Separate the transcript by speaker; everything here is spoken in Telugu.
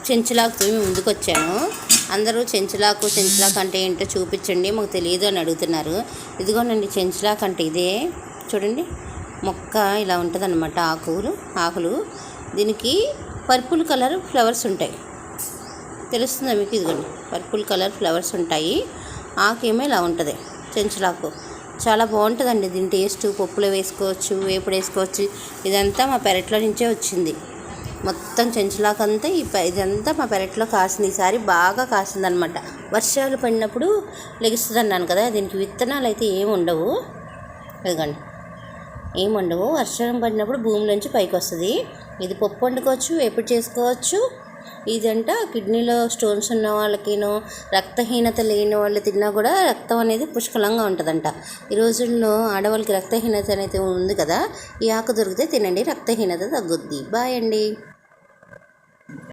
Speaker 1: చెంచులాకు ముందుకు వచ్చాను. అందరూ చెంచులాకు అంటే ఏంటో చూపించండి, మాకు తెలియదు అని అడుగుతున్నారు. ఇదిగోనండి చెంచులాకు అంటే ఇదే. చూడండి, మొక్క ఇలా ఉంటుంది అన్నమాట. ఆకులు దీనికి పర్పుల్ కలర్ ఫ్లవర్స్ ఉంటాయి. తెలుస్తుందా మీకు? ఇదిగోండి, పర్పుల్ కలర్ ఫ్లవర్స్ ఉంటాయి. ఆకేమో ఇలా ఉంటుంది చెంచులాకు. చాలా బాగుంటుందండి. దీని టేస్ట్ పప్పులో వేసుకోవచ్చు, వేపుడు వేసుకోవచ్చు. ఇదంతా మా పెరట్లో నుంచే వచ్చింది. మొత్తం చెంచులాకు అంతా ఇదంతా మా పెరట్లో కాసింది. ఈసారి బాగా కాసిందనమాట. వర్షాలు పడినప్పుడు లెగుస్తుంది అన్నాను కదా. దీనికి విత్తనాలు అయితే ఏమి ఉండవు. ఇదిగోండి, ఏముండవు. వర్షం పడినప్పుడు భూమిలోంచి పైకి వస్తుంది. ఇది పప్పు వండుకోవచ్చు, వేపుడు చేసుకోవచ్చు. ఇదంట కిడ్నీలో స్టోన్స్ ఉన్న వాళ్ళకినో, రక్తహీనత లేని వాళ్ళు తిన్నా కూడా రక్తం అనేది పుష్కలంగా ఉంటుందంట. ఈ రోజుల్లో ఆడవాళ్ళకి రక్తహీనత అనేది ఉంది కదా. ఈ ఆకు దొరికితే తినండి, రక్తహీనత తగ్గుద్ది. బాయ్ అండి.